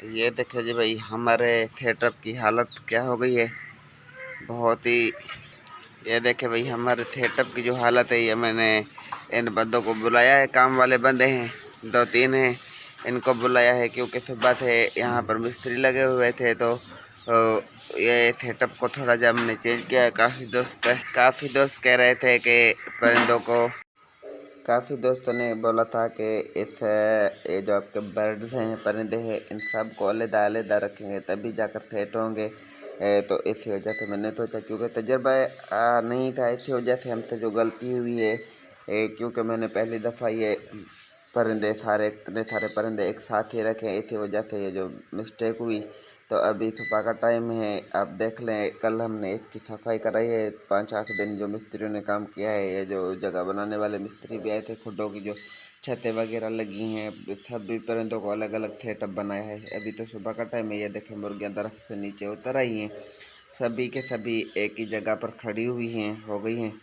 ये देखे जी भाई हमारे सेटअप की हालत क्या हो गई है। बहुत ही ये देखे भाई हमारे सेटअप की जो हालत है, ये मैंने इन बंदों को बुलाया है। काम वाले बंदे हैं, 2-3 हैं। इनको बुलाया है क्योंकि सुबह से यहाँ पर मिस्त्री लगे हुए थे, तो ये सेटअप को थोड़ा जब हमने चेंज किया है। काफ़ी दोस्त कह रहे थे कि परिंदों को काफ़ी दोस्तों ने बोला था कि इस ये जो आपके बर्ड्स हैं, परिंदे हैं, इन सब को अलग-अलग रखेंगे तभी जाकर सेट होंगे। तो इसी वजह से मैंने सोचा, क्योंकि तजर्बा नहीं था, इसी वजह से हमसे जो गलती हुई है, क्योंकि मैंने पहली दफ़ा ये परिंदे सारे इतने सारे परिंदे एक साथ ही रखे, इसी वजह से ये जो मिस्टेक हुई। तो अभी सुबह का टाइम है, आप देख लें। कल हमने इसकी सफाई कराई है। 5-8 दिन जो मिस्त्रियों ने काम किया है, ये जो जगह बनाने वाले मिस्त्री भी आए थे, खुडों की जो छतें वगैरह लगी हैं, सभी परिंदों को अलग अलग सेटअप बनाया है। अभी तो सुबह का टाइम है, ये देखें मुर्गियाँ दरख्त से नीचे उतर आई हैं। सभी के सभी एक ही जगह पर खड़ी हुई हैं, हो गई हैं।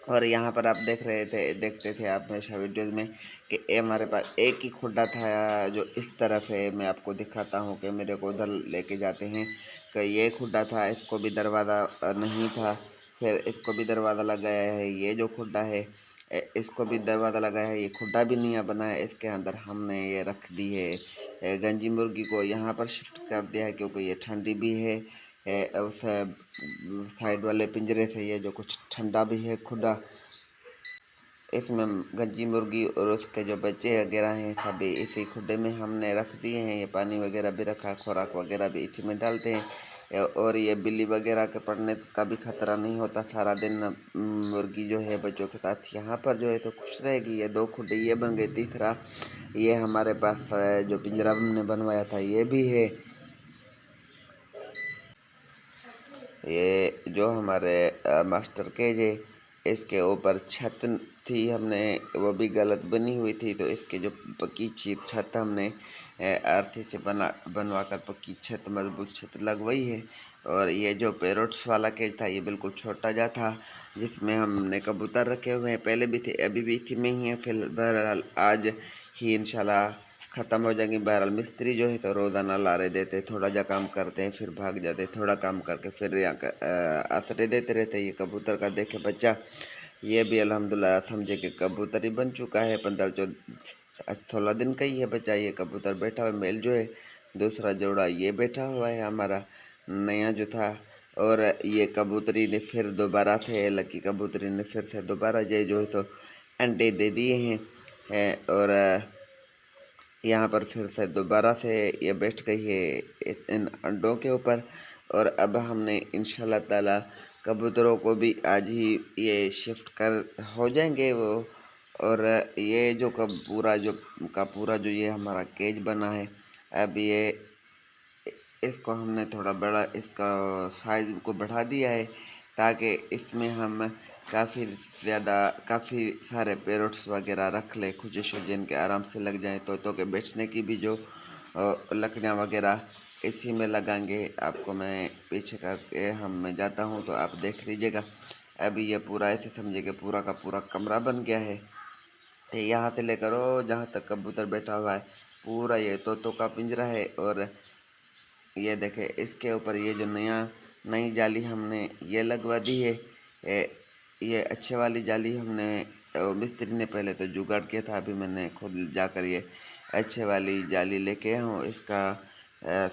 और यहाँ पर आप देखते थे आप हमेशा वीडियोज़ में कि ये हमारे पास एक ही खुड्डा था जो इस तरफ है। मैं आपको दिखाता हूँ कि मेरे को उधर लेके जाते हैं कि ये खुड्डा था, इसको भी दरवाज़ा नहीं था, फिर इसको भी दरवाज़ा लगाया है। ये जो खुड्डा है, इसको भी दरवाज़ा लगाया है। ये खुड्डा भी नहीं बना है, इसके अंदर हमने ये रख दी है गंजी मुर्गी को। यहाँ पर शिफ्ट कर दिया है क्योंकि ये ठंडी भी है। उस साइड वाले पिंजरे से ये जो कुछ ठंडा भी है खुदा। इसमें गंजी मुर्गी और उसके जो बच्चे वगैरह हैं, सभी इसी खुडे में हमने रख दिए हैं। ये पानी वगैरह भी रखा, खुराक वगैरह भी इसी में डालते हैं। और ये बिल्ली वगैरह के पड़ने का भी खतरा नहीं होता। सारा दिन मुर्गी जो है बच्चों के साथ यहाँ पर जो है तो खुश रहेगी। ये 2 खुडे ये बन गए। तीसरा ये हमारे पास जो पिंजरा हमने बनवाया था, ये भी है। ये जो हमारे मास्टर केज है, इसके ऊपर छत थी, हमने वो भी गलत बनी हुई थी, तो इसके जो पक्की छत हमने आरसी से बनवा कर पक्की छत, मजबूत छत लगवाई है। और ये जो पैरोट्स वाला केज था, ये बिल्कुल छोटा जा था, जिसमें हमने कबूतर रखे हुए हैं। पहले भी थे, अभी भी इसी में ही है। फिर बहरहाल आज ही इंशाल्लाह ख़त्म हो जाएंगी। बहरहाल मिस्त्री जो है तो रोज़ाना लारे देते, थोड़ा जा काम करते हैं, फिर भाग जाते, थोड़ा काम करके फिर यहाँ आसरे देते रहते। ये कबूतर का देखे बच्चा, ये भी अल्हम्दुलिल्लाह समझे कि कबूतर ही बन चुका है। 15-16 दिन का ही है बच्चा। ये कबूतर बैठा हुआ मेल जो है, दूसरा जोड़ा ये बैठा हुआ है हमारा नया जो था। और ये कबूतरी ने फिर दोबारा से, लकी कबूतरी ने फिर से दोबारा ये जो है तो अंडे दे दिए हैं। और यहाँ पर फिर से दोबारा से ये बैठ गई है इन अंडों के ऊपर। और अब हमने इंशाल्लाह ताला कबूतरों को भी आज ही ये शिफ्ट कर हो जाएंगे वो। और ये जो पूरा जो ये हमारा केज बना है, अब ये इसको हमने थोड़ा बड़ा, इसका साइज़ को बढ़ा दिया है, ताकि इसमें हम काफ़ी सारे पैरोट्स वगैरह रख लें, खुजिश जिनके आराम से लग जाएं। तोतों के बैठने की भी जो लकड़ियाँ वगैरह इसी में लगाएंगे। आपको मैं पीछे करके मैं जाता हूँ तो आप देख लीजिएगा। अभी ये पूरा ऐसे समझिए कि पूरा का पूरा कमरा बन गया है। यहाँ से लेकर वो जहाँ तक कबूतर बैठा हुआ है, पूरा ये तोतों का पिंजरा है। और ये देखें, इसके ऊपर ये जो नई जाली हमने ये लगवा दी है। ये अच्छे वाली जाली हमने मिस्त्री ने पहले तो जुगाड़ किया था, अभी मैंने खुद जाकर ये अच्छे वाली जाली लेके आया हूँ। इसका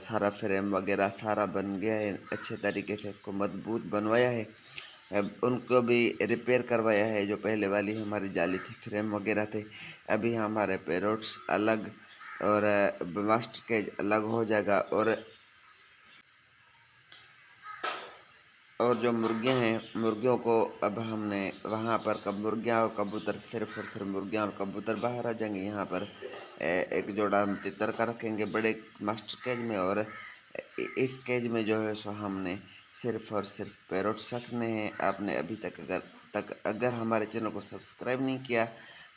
सारा फ्रेम वगैरह सारा बन गया है, अच्छे तरीके से इसको मजबूत बनवाया है। अब उनको भी रिपेयर करवाया है, जो पहले वाली हमारी जाली थी, फ्रेम वगैरह थे। अभी हमारे पैरोट्स अलग और मास्टर केज अलग हो जाएगा। और जो मुर्गियां हैं, मुर्गियों को अब हमने वहाँ पर मुर्गियाँ और कबूतर, सिर्फ और सिर्फ मुर्गियाँ और कबूतर बाहर आ जाएंगे। यहाँ पर एक जोड़ा हम तितर का रखेंगे बड़े मास्टर केज में। और इस केज में जो है सो हमने सिर्फ और सिर्फ पैरोट्स रखने हैं। आपने अभी अगर हमारे चैनल को सब्सक्राइब नहीं किया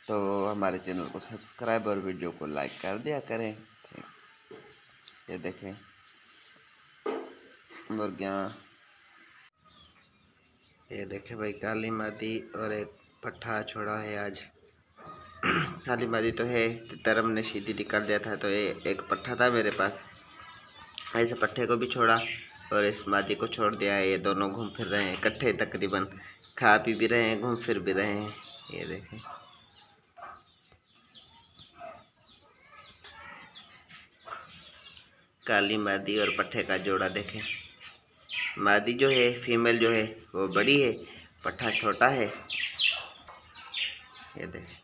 तो हमारे चैनल को सब्सक्राइब और वीडियो को लाइक कर दिया करें। ये देखें मुर्गियाँ, ये देखे भाई काली मादी और एक पट्ठा छोड़ा है आज। काली मादी तो है, तितर हमने सीधी निकाल दिया था, तो ये एक पट्ठा था मेरे पास, ऐसे पट्ठे को भी छोड़ा और इस मादी को छोड़ दिया है। ये दोनों घूम फिर रहे हैं इकट्ठे, तकरीबन खा पी भी रहे हैं, घूम फिर भी रहे हैं। ये देखें, काली मादी और पट्ठे का जोड़ा देखें। मादी जो है, फीमेल जो है वो बड़ी है, पट्ठा छोटा है। ये देखें,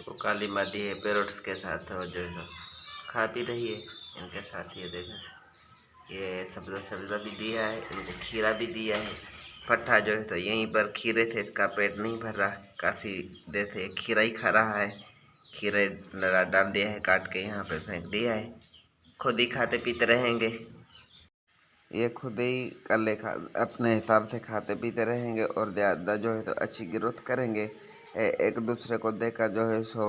वो काली मादी है पैरोट्स के साथ, और जो है खा पी रही है इनके साथ। ये देखें, ये सब्जा सब्जा भी दिया है इनको, खीरा भी दिया है। पट्ठा जो है तो यहीं पर खीरे थे, इसका पेट नहीं भर रहा, काफ़ी देर से खीरा ही खा रहा है। खीरे डाल दिया है, काट के यहाँ पे फेंक दिया है। खुद ही खाते पीते रहेंगे, ये खुद ही कल खा अपने हिसाब से खाते पीते रहेंगे और ज़्यादा जो है तो अच्छी ग्रोथ करेंगे। एक दूसरे को देखकर जो है सो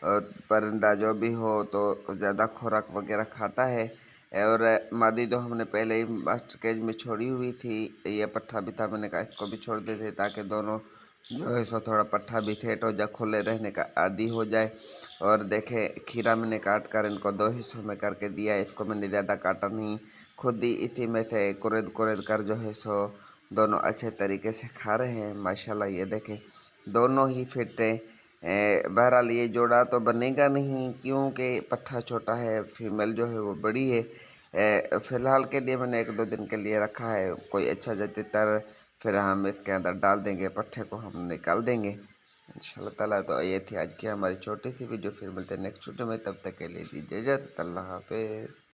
परिंदा जो भी हो तो ज़्यादा खुराक वगैरह खाता है। और मादी जो हमने पहले ही मास्टर केज में छोड़ी हुई थी, ये पट्ठा भी था, मैंने कहा इसको भी छोड़ देते ताकि दोनों जो है सो थोड़ा पट्ठा भी सेट हो जाए, खुले रहने का आदी हो जाए। और देखे, खीरा मैंने काट कर इनको 2 हिस्सों में करके दिया, इसको मैंने ज़्यादा काटा नहीं, खुद ही इसी में से कुरेद कुरेद कर जो है सो दोनों अच्छे तरीके से खा रहे हैं माशाल्लाह। ये देखें, दोनों ही फिट हैं। बहरहाल ये जोड़ा तो बनेगा नहीं क्योंकि पट्ठा छोटा है, फीमेल जो है वो बड़ी है। फ़िलहाल के लिए मैंने 1-2 दिन के लिए रखा है, कोई अच्छा जतीतर फिर हम इसके अंदर डाल देंगे, पट्ठे को हम निकाल देंगे इंशाल्लाह ताला। तो ये थी आज की हमारी छोटी सी वीडियो, फिर मिलते हैं नेक्स्ट वीडियो में, तब तक के लिए दीजिए इजाज़त, अल्लाह हाफिज़।